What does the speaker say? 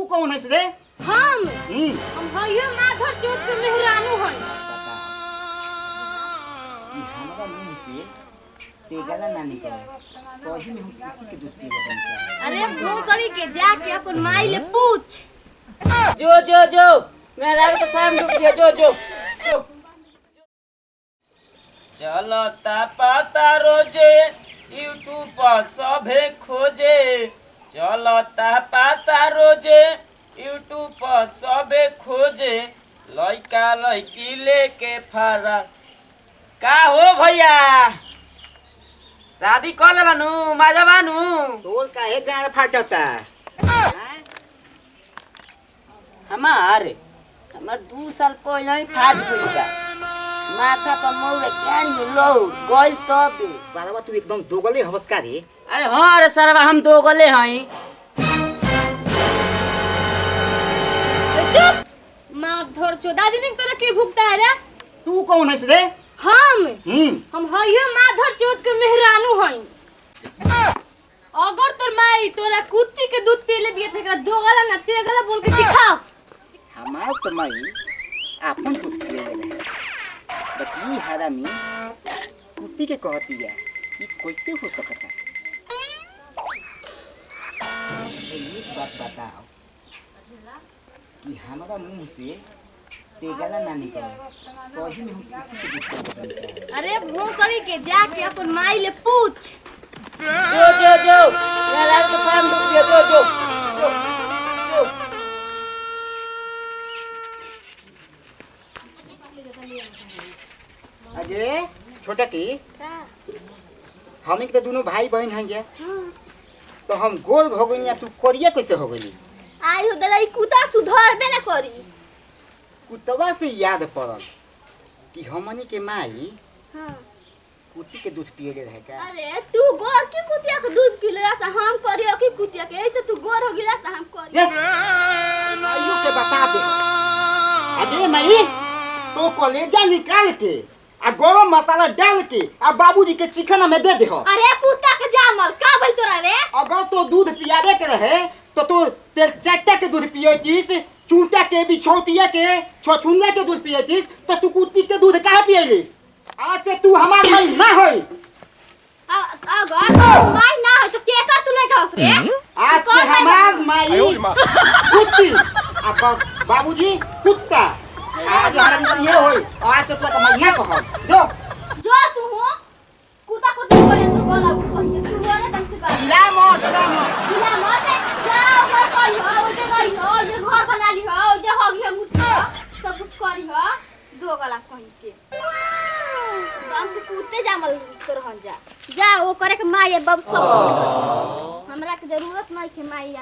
तू कौन है रे? हम भैया माधर चौथ के मेहरानू हैं। हमारा मुंह से तेगला ना निकले। सही में हम कुत्ती के दूध पी रहे हैं। अरे भोसड़ी के जाके अपन माई ले पूछ। जो मेरा को शाम डूब गया जो चलो पता रोजे यूट्यूब पर सभे खोजे। चलो पता रोजे यूट्यूब पर सभे खोजे। लइका लइकी लेके फरा का हो भैया शादी कर लेनु मजा बानू। तोल का एक गाड़ फाटता। हमार 2 साल पहले ही फाट गई बा। माथा पर मौरे गाड़ी लो गइल तब सारा तू एकदम दोगले हवस का रे। अरे हाँ रे सरवा हम दो गले हई। चुप माधर चौथ दादी ने तोरा के भुगता है रे? तू कौन है रे? हम भैया माधर चौथ के मेहरानू हैं। अगर तोर माई तोरा कुत्ती के दूध पी ले दिए तेरा दोगला ना तेगला बोल के दिखा। हमार तो माई आपन दूध पिए ले बकी हरामी कुत्ती के कहती है ये कैसे हो सकता? मुझे एक बात बताओ कि हमारा मुंह से तेगला ना निकले। सही में हम कुत्ती के दूध पी रहे हैं। अरे भोसड़ी के जाके अपन माई ले पूछ। जो मेरा को शाम डूब गया जो अजय छोटा की हम एक तो दोनों भाई बहन हैं ये। तो हम गोल हो गई तू कोरिया कैसे हो गई? आई हो दादा ई कुत्ता सुधर बे ना करी। कुतवा से याद पड़ल कि हमनी के माई कुत्ती के दूध पिए ले रहे का। अरे तू गोर की कुतिया के दूध पी लेला से हम करियो की कुतिया के ऐसे तू गोर हो गिला से हम करियो। आयु के बता दे अजय माई तो कलेजा निकाल के आ गरम मसाला डाल के आ बाबूजी के चिकन में दे दे हो। अरे कुत्ता के जामल का बोल तोरा रे? अगर तो दूध पियावे के रहे तो तू तेल चट्टा के दूध पिएतीस, चूटा के बिछौतिया के छछुंगा के दूध पिएतीस। तो तू कुत्ती के दूध काहे पिएलिस? आज से तू हमार माई ना होइस। अगर माई ना हो तो के कर तू नहीं खाओस रे? आज से हमार माई कुत्ती आ बाबूजी कुत्ता। आज हमारा ये होई। आज से तू का माई ना कहो। जो तू हो कुत्ता को तू बोले तू गोला कहि के तू बोले तम से बात ला मत जा ऊपर कहि हो जे रही हो जे घर बना ली हो जे हो गया मुट्ठा सब कुछ करी हो दो गला कहि के काम से कुत्ते जामल तो रहन जा ओ करे के माई बाप सब हमरा के जरूरत नहीं के माई आ